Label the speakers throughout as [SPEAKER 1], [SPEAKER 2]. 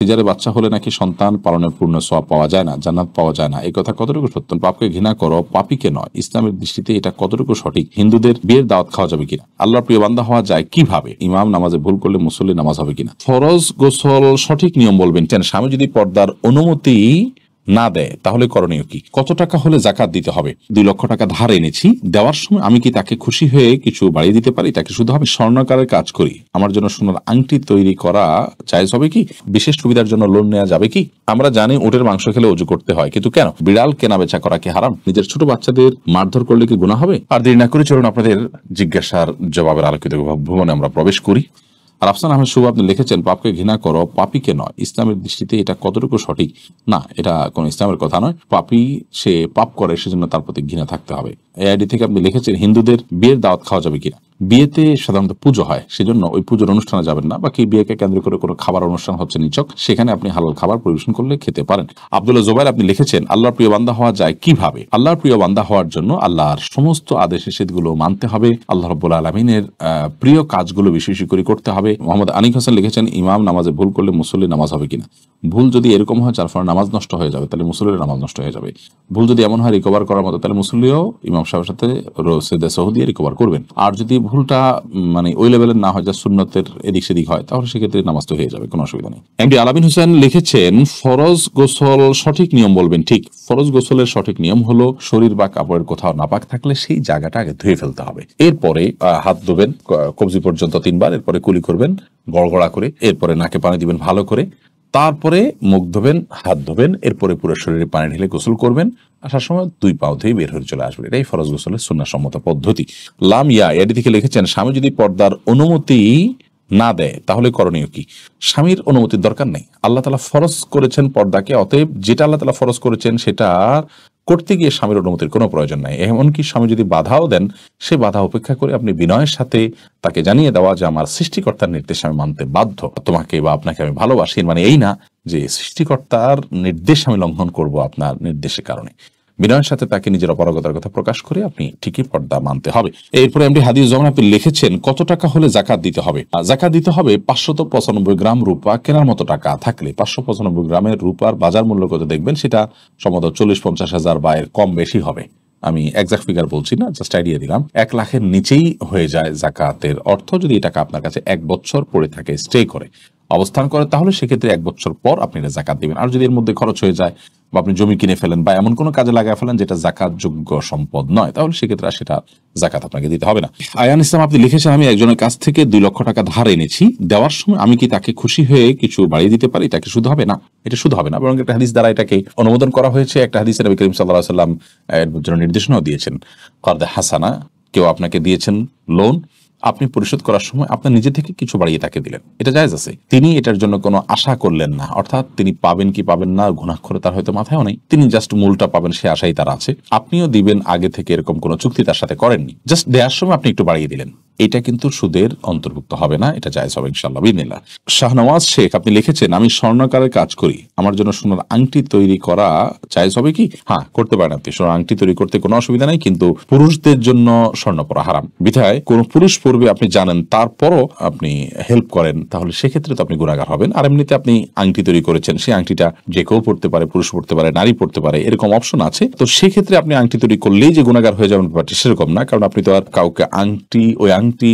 [SPEAKER 1] যারে বাচ্চা হলে নাকি সন্তান পালনের পূর্ণ সওয়াব পাওয়া যায় না, জান্নাত পাওয়া যায় না, এই কথা কতটুকু সত্য? পাপকে ঘৃণা করো, পাপীকে নয়, ইসলামের দৃষ্টিতে এটা কতটুকু সঠিক? হিন্দুদের বিয়ের দাওয়াত খাওয়া যাবে কিনা? আল্লাহর প্রিয় বান্দা হওয়া যায় কিভাবে? ইমাম নামাজে ভুল করলে মুসল্লি নামাজ হবে কিনা? ফরজ গোসল সঠিক নিয়ম বলবেন। স্বামী যদি পর্দার অনুমতি না দেয় তাহলে করণীয় কি? কত টাকা হলে জাকাত দিতে হবে? 2 লক্ষ টাকা ধার এনেছি, দেওয়ার সময় আমি কি তাকে খুশি হয়ে কিছু বাড়িয়ে দিতে পারি? তাকে শুধু হবে? স্বর্ণকারের কাজ করি, আমার জন্য সোনার আংটি তৈরি করা জায়েজ হবে কি? বিশেষ সুবিধার জন্য লোন নেওয়া যাবে কি? আমরা জানি উটের মাংস খেলে ওযু করতে হয়, কিন্তু কেন বিড়াল কেনা বেচা করা কি হারাম? নিজের ছোট বাচ্চাদের মারধর করলে কি গুনাহ হবে? আর দেরি না করে চলুন আপনাদের জিজ্ঞাসার জবাবের আলোকিত ভুবনে আমরা প্রবেশ করি। আর আফসান আহমেদ শুভ আপনি লিখেছেন, পাপকে ঘৃণা করো, পাপীকে নয়, ইসলামের দৃষ্টিতে এটা কতটুকু সঠিক? না, এটা কোন ইসলামের কথা নয়। পাপী সে পাপ করে, সেজন্য তার প্রতি ঘৃণা থাকতে হবে। এই আইডি থেকে আপনি লিখেছেন, হিন্দুদের বিয়ের দাওয়াত খাওয়া যাবে কিনা? বিয়েতে সাধারণত পুজো হয়, সেজন্য ওই পুজোর অনুষ্ঠানে যাবেন না। বাকি বিয়েকে কেন্দ্র করে কোনো খাবার অনুষ্ঠান হচ্ছে নিছক, সেখানে আপনি হালাল খাবার পরিবেশন করলে খেতে পারেন। আব্দুল্লাহ জুবাইর আপনি লিখেছেন, আল্লাহর প্রিয় বান্দা হওয়া যায় কিভাবে? আল্লাহর প্রিয় বান্দা হওয়ার জন্য আল্লাহর সমস্ত আদেশ নিষেধগুলো মানতে হবে, আল্লাহ রাব্বুল আলামিনের প্রিয় কাজগুলো বেশি বেশি করে করতে হবে। মোহাম্মদ আনিক হোসেন লিখেছেন, ইমাম নামাজে ভুল করলে মুসল্লি নামাজ হবে কিনা? ভুল যদি এরকম হয় যার ফলে নামাজ নষ্ট হয়ে যাবে, তাহলে মুসল্লির নামাজ নষ্ট হয়ে যাবে। ভুল যদি এমন হয় রিকভার করার মতো, তাহলে মুসল্লিও ইমাম সাহেবের সাথে সেজদা সাহু দিয়ে রিকভার করবেন। আর যদি ভুলটা মানে ওই লেভেলের না হয়, যা সুন্নতের এদিক সেদিক হয়, তাহলে সেক্ষেত্রে নামাজ তো হয়ে যাবে, কোনো অসুবিধা নেই। এমডি আলামিন হোসেন লিখেছেন, ফরজ গোসল সঠিক নিয়ম বলবেন। ঠিক, ফরজ গোসলের সঠিক নিয়ম হলো শরীর বা কাপড়ের কোথাও নাপাক থাকলে সেই জায়গাটা আগে ধুয়ে ফেলতে হবে। এরপরে হাত ধোবেন কবজি পর্যন্ত 3 বার, এরপরে কুলি করবেন গড়গড়া করে, এরপরে নাকে পানি দিবেন ভালো করে, তারপরে মুখ ধোবেন, হাত ধোবেন, এরপরে পুরো শরীরে পানি ঢেলে গোসল করবেন। আসার সময় 2 পাও ধুয়ে বের হয়ে চলে আসবেন। এটাই ফরজ গোসলের সুন্নাহসম্মত পদ্ধতি। লামিয়া এডি থেকে লিখেছেন, স্বামী যদি পর্দার অনুমতি না দেয় তাহলে করণীয় কি? স্বামীর অনুমতির দরকার নেই, আল্লাহ তাআলা ফরজ করেছেন পর্দাকে, অতএব যেটা আল্লাহ তাআলা ফরজ করেছেন সেটা করতে গিয়ে স্বামীর অনুমতির কোনো প্রয়োজন নাই। এমনকি স্বামী যদি বাধাও দেন, সে বাধা উপেক্ষা করে আপনি বিনয়ের সাথে তাকে জানিয়ে দেওয়া যে আমার সৃষ্টিকর্তার নির্দেশ আমি মানতে বাধ্য, তোমাকে বা আপনাকে আমি ভালোবাসি, মানে এই না যে সৃষ্টিকর্তার নির্দেশ আমি লঙ্ঘন করব আপনার নির্দেশের কারণে। বিনয়ের সাথে তাকে নিজের অপারগতার কথা প্রকাশ করে আপনি ঠিকই পর্দা মানতে হবে। এরপরে এমডি হাদিস যখন আপনি লিখেছেন, কত টাকা হলে জাকাত দিতে হবে? জাকাত দিতে হবে 595 গ্রাম রূপা কেনার মতো টাকা থাকলে। 595 গ্রামের রূপার বাজার মূল্য কত দেখবেন, সেটা সম্ভবত 40-50 হাজার বা এর কম বেশি হবে। আমি এক্সাক্ট ফিগার বলছি না, জাস্ট আইডিয়া দিলাম। 1 লাখের নিচেই হয়ে যায় জাকাতের অর্থ যদি এই টাকা আপনার কাছে 1 বছর পড়ে থাকে, স্টে করে অবস্থান করে, তাহলে সেক্ষেত্রে 1 বছর পর আপনি জাকাত দিবেন। আর যদি এর মধ্যে খরচ হয়ে যায় বা আপনি জমি কিনে ফেলেন বা এমন কোনো কাজে লাগায় ফেলেন যেটা জাকাত যোগ্য সম্পদ নয়, তাহলে সেক্ষেত্রে সেটা জাকাত আপনাকে দিতে হবে না। আয়ান ইসলাম আপনি লিখেছেন, আমি একজনের কাছ থেকে 2 লক্ষ টাকা ধার এনেছি, দেওয়ার সময় আমি কি তাকে খুশি হয়ে কিছু বাড়িয়ে দিতে পারি? তাকে শুধু হবে না, এটা শুধু হবে না, বরং একটা হাদিস দ্বারা এটাকে অনুমোদন করা হয়েছে। একটা হাদিসে নবী করিম সাল্লাল্লাহু আলাইহি ওয়াসাল্লাম এর জন্য নির্দেশনাও দিয়েছেন, কর্দে হাসানা, কেউ আপনাকে দিয়েছেন লোন, আপনি পরিশোধ করার সময় আপনার নিজে থেকে কিছু বাড়িয়ে তাকে দিলেন, এটা জায়েজ আছে। তিনি এটার জন্য কোনো আশা করলেন না, অর্থাৎ তিনি পাবেন কি পাবেন না গুনাহখোর তার হয়তো মাথায়ও নেই, তিনি জাস্ট মূলটা পাবেন সে আশাই তার আছে। আপনিও দিবেন আগে থেকে এরকম কোনো চুক্তি তার সাথে করেননি, জাস্ট দেওয়ার সময় আপনি একটু বাড়িয়ে দিলেন, এটা কিন্তু সুদের অন্তর্ভুক্ত হবে না, এটা জায়েজ হবে ইনশাআল্লাহ বিইذনিল্লাহ। শাহনওয়াজ শেখ আপনি লিখেছেন, আমি স্বর্ণকারের কাজ করি, আমার জন্য সোনার আংটি তৈরি করা জায়েজ হবে কি? হ্যাঁ, করতে পারেন আপনি, সোনার আংটি তৈরি করতে কোনো অসুবিধা নাই, কিন্তু পুরুষদের জন্য স্বর্ণ পরা হারাম। বিধায় কোন পুরুষ পরবে আপনি জানেন, তারপরও আপনি হেল্প করেন, তাহলে সেক্ষেত্রে তো আপনি গুনাহগার হবেন। আর এমনিতে আপনি আংটি তৈরি করেছেন, সেই আংটিটা যে কেউ পড়তে পারে, পুরুষ পড়তে পারে, নারী পড়তে পারে, এরকম অপশন আছে। তো সেক্ষেত্রে আপনি আংটি তৈরি করলেই যে গুনাহগার হয়ে যাবেন ব্যাপারটি সেরকম না, কারণ আপনি তো আর কাউকে ওই আংটি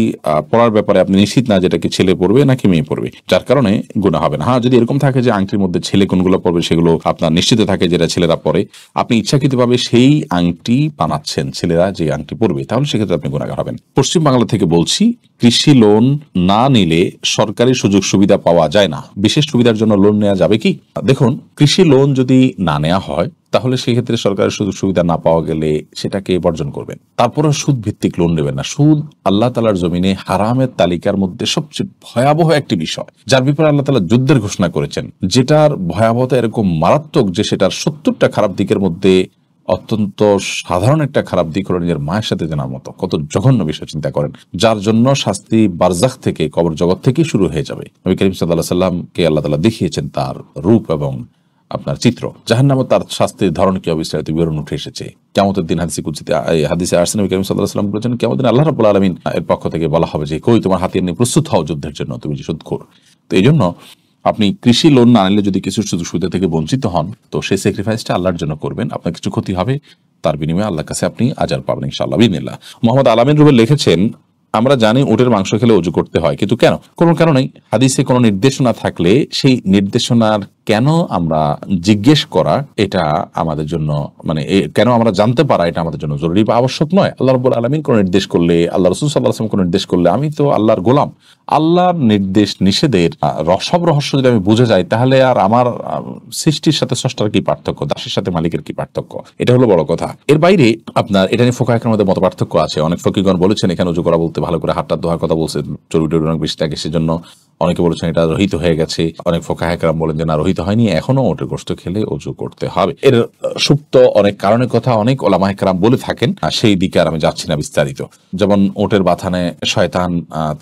[SPEAKER 1] পড়ার ব্যাপারে আপনি নিশ্চিত না যেটা কি ছেলে পড়বে নাকি মেয়ে পড়বে, যার কারণে গুনাহ হবে না। হ্যাঁ, যদি এরকম থাকে যে আংটির মধ্যে ছেলে কোনগুলো পড়বে সেগুলো আপনার নিশ্চিত থাকে যেটা ছেলেরা পড়ে, আপনি ইচ্ছাকৃতভাবে সেই আংটি বানাচ্ছেন ছেলেরা যে আংটি পড়বে, তাহলে সেক্ষেত্রে আপনি গুনাহগার হবেন। পশ্চিম বাংলা থেকে বলছি, কৃষি লোন না নিলে সরকারি সুযোগ সুবিধা পাওয়া যায় না, বিশেষ সুবিধার জন্য লোন নেওয়া যাবে কি? দেখুন, কৃষি লোন যদি না নেওয়া হয় তাহলে সেক্ষেত্রে সরকারের সুযোগ সুবিধা না পাওয়া গেলে সেটাকে বর্জন করবেন। তারপরে সুদ ভিত্তিক লোন নেবেন না। সুদ আল্লাহ তাআলার জমিনে হারামের তালিকার মধ্যে সবচেয়ে ভয়াবহ একটি বিষয়, যার ব্যাপারে আল্লাহ তাআলা যুদ্ধের ঘোষণা করেছেন, যেটার ভয়াবহতা এরকম মারাত্মক যে সেটার 70টা খারাপ দিকের মধ্যে অত্যন্ত সাধারণ একটা খারাপ দিক হলো নিজের মায়ের সাথে জানার মতো। কত জঘন্য বিষয় চিন্তা করেন, যার জন্য শাস্তি বারজাখ থেকে, কবর জগৎ থেকেই শুরু হয়ে যাবে। নবী করিম সাল্লাল্লাহু আলাইহি ওয়াসাল্লামকে আল্লাহ তাআলা দেখিয়েছেন তার রূপ এবং আপনার চিত্র। জাহান্নামে তার শাস্তির ধরন কি বিস্তারিত বিবরণ উঠে এসেছে। কিয়ামতের দিন হাদিসে আসছে, নবী করিম সাল্লাল্লাহু আলাইহি ওয়াসাল্লাম বলেছেন, কিয়ামতের দিন আল্লাহ রাব্বুল আলামিন এর পক্ষ থেকে বলা হবে যে, কই তোমার হাতিয়ার নিয়ে প্রস্তুত হও যুদ্ধের জন্য, তুমি যে সুদখোর। তো এই জন্য আপনি কৃষি লোন না নিলে যদি কিছু সুযোগ সুবিধা থেকে বঞ্চিত হন, তো সেই স্যাক্রিফাইসটা আল্লাহর জন্য করবেন। আপনার কিছু ক্ষতি হবে, তার বিনিময়ে আল্লাহর কাছে আপনি আজার পাবেন ইনশাআল্লাহ বিদিনিল্লাহ। মোহাম্মদ আলামিন রুবেল লিখেছেন, আমরা জানি উটের মাংস খেলে অজু করতে হয়, কিন্তু কেন? কোনো কারণেই হাদিসে কোনো নির্দেশনা থাকলে সেই নির্দেশনার কেন আমরা জিজ্ঞেস করা, এটা আমাদের জন্য মানে কেন আমরা জানতে পারা, এটা আমাদের জন্য জরুরি বা আবশ্যক নয়। আল্লাহ রাব্বুল আলামিন কোন নির্দেশ করলে, আল্লাহ রাসূল সাল্লাল্লাহু আলাইহি ওয়াসাল্লাম কোন নির্দেশ করলে, আমি তো আল্লাহর গোলাম। আল্লাহর নির্দেশ নিষেধের সব রহস্য যদি আমি বুঝে যাই, তাহলে আর আমার সৃষ্টির সাথে স্রষ্টার কি পার্থক্য, দাসের সাথে মালিকের কি পার্থক্য? এটা হলো বড় কথা। এর বাইরে আপনার এটা নিয়ে ফুকাহার মধ্যে মত পার্থক্য আছে। অনেক ফকিহগণ বলেছেন এখানে উজু করা বলতে ভালো করে হাতটা ধোয়ার কথা বলছেন, চর্বি টর্বি অনেক বেশি থাকে সেজন্য। অনেকে বলেছেন এটা রহিত হয়ে গেছে, অনেক ফুকাহা কেরাম বলেন যে না, রহিত হয়নি, এখনো ওটের গোশত খেলে অজু করতে হবে। এর সুপ্ত অনেক কারণের কথা অনেক ওলামায়ে কেরাম বলে থাকেন, সেই দিকে আর আমি যাচ্ছি না বিস্তারিত। যেমন ওটের বাথানে শয়তান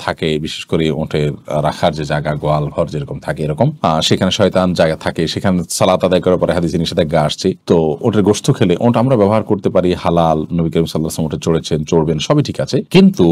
[SPEAKER 1] থাকে, বিশেষ করে ওটের রাখার যে জায়গা, গোয়াল ঘর যেরকম থাকে এরকম, সেখানে শয়তান জায়গা থাকে, সেখানে সালাত আদায় করার পরে হাদিসে নিষেধাজ্ঞা আসছে। তো ওটের গোশত খেলে ওট আমরা ব্যবহার করতে পারি, হালাল, নবী করিম সাল্লাল্লাহু আলাইহি ওয়াসাল্লাম ওটে চড়েছেন, চড়বেন, সবই ঠিক আছে। কিন্তু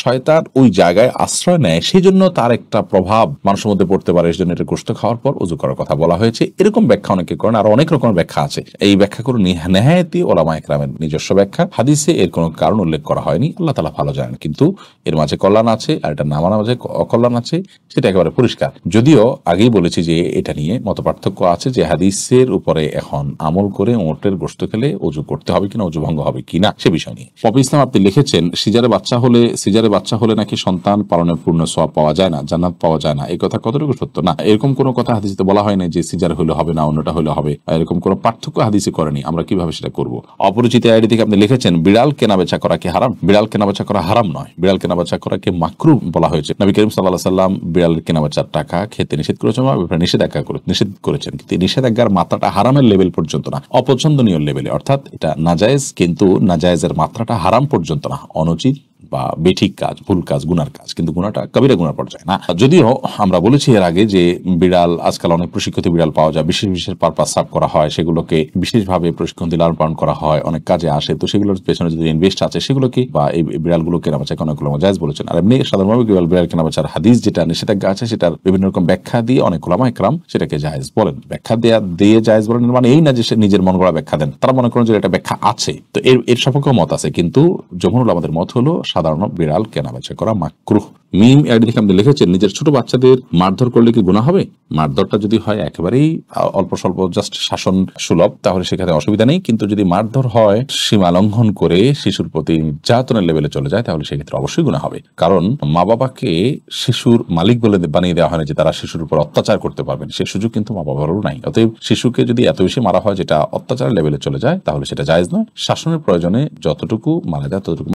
[SPEAKER 1] শয়তান ওই জায়গায় আশ্রয় নেয়, সেই জন্য তার একটা প্রভাব মানুষের মধ্যে পড়তে পারে, এই জন্য এটা গোশত খাওয়ার পর ওযু করার কথা বলা হয়েছে। এরকম ব্যাখ্যা অনেকে করেন, আর অনেক রকমের ব্যাখ্যা আছে। এই ব্যাখ্যাগুলো নেহায়েতি ওলামায়ে কেরামের নিজস্ব ব্যাখ্যা, হাদিসে এর কোনো কারণ উল্লেখ করা হয়নি, আল্লাহ তাআলা ভালো জানেন। কিন্তু এর মাঝে কল্যাণ আছে, আর এটা না মানার মাঝে অকল্যাণ আছে, সেটা একেবারে পরিষ্কার। যদিও আগেই বলেছি যে এটা নিয়ে মতপার্থক্য আছে, যে হাদিসের উপরে এখন আমল করে ওটের গোশত খেলে ওযু করতে হবে কিনা, ওযু ভঙ্গ হবে কিনা, সে বিষয় নিয়ে পপি ইসলাম আপনি লিখেছেন, সিজারে বাচ্চা হলে নাকি সন্তান পালনের পূর্ণ সওয়াব পাওয়া যায় না, জান্নাত পাওয়া যায় না, এই কথা কতটুকু সত্য? না, এরকম কোনো কথা হাদিসে বলা হয় না যে সিজার হলে হবে না, অন্যটা হলে হবে, এরকম কোনো পার্থক্য হাদিসে করেনি। আমরা কিভাবে সেটা করব? অপরিচিত আইডি থেকে আপনি লিখেছেন, বিড়াল কেনাবেচা করা কি হারাম? বিড়াল কেনাবেচা করা হারাম নয়, বিড়াল কেনাবেচা করাকে মাকরুহ বলা হয়েছে। নবী করিম সাল্লাল্লাহু আলাইহি ওয়াসাল্লাম বিড়ালের কেনাবেচার টাকা খেতে নিষেধ করেছেন, নিষেধ করেছেন, কিন্তু নিষেধাজ্ঞার মাত্রাটা হারামের লেভেল পর্যন্ত না, অপছন্দনীয় লেভেলে, অর্থাৎ এটা নাজায়েজ, কিন্তু নাজায়েজের মাত্রাটা হারাম পর্যন্ত না, অনুচিত বা বেঠিক কাজ, ভুল কাজ, গুনার কাজ, কিন্তু গুনাটা কবিরা গুনার পর্যায়ে না। যদিও আমরা বলেছি এর আগে যে বিড়াল, আজকাল অনেক প্রশিক্ষিত বিড়াল পাওয়া যায়, বিশেষ বিশেষ পারপাস সার্ভ করা হয়, সেগুলোকে বিশেষভাবে প্রশিক্ষণ দিয়ে লালন পালন করা হয়, অনেক কাজে আসে। তো সেগুলোর পেছনে যদি ইনভেস্ট আছে, সেগুলোকে বা এই বিড়ালগুলো কেনাবেচাকে অনেকগুলো জায়েজ বলেছেন। আর এমনি সাধারণভাবে বিড়াল কেনাবেচার হাদিস যেটা নিষেধাজ্ঞা আছে, সেটার বিভিন্ন রকম ব্যাখ্যা দিয়ে অনেক ওলামায়ে কেরাম সেটাকে জায়েজ বলেন। ব্যাখ্যা দিয়ে জায়েজ বলেন মানে এই না যে সে নিজের মন গড়া ব্যাখ্যা দেন, তারা মনে করেন যে এটা ব্যাখ্যা আছে। তো এর সপক্ষে মত আছে, কিন্তু জমহুর আমাদের মত হলো সাধারণ বিড়াল কেনাবেচা করা মাকরুহ। মিম আইডি থেকে আপনি লিখেছেন, নিজের ছোট বাচ্চাদের মারধর করলে কি গুনাহ হবে? মারধরটা যদি হয় একেবারেই অল্প স্বল্প জাস্ট শাসন সুলভ, তাহলে সেখানে অসুবিধা নেই। কিন্তু যদি মারধর হয় সীমা লঙ্ঘন করে শিশুর প্রতি নির্যাতনের লেভেলে চলে যায়, তাহলে সেক্ষেত্রে অবশ্যই গুনাহ হবে। কারণ মা বাবাকে শিশুর মালিক বলে বানিয়ে দেওয়া হয় না যে তারা শিশুর উপর অত্যাচার করতে পারবেন, সে সুযোগ কিন্তু মা বাবারও নাই। অতএব শিশুকে যদি এত বেশি মারা হয় যেটা অত্যাচার লেভেলে চলে যায়, তাহলে সেটা জায়েজ নয়। শাসনের প্রয়োজনে যতটুকু মারা যায় ততটুকু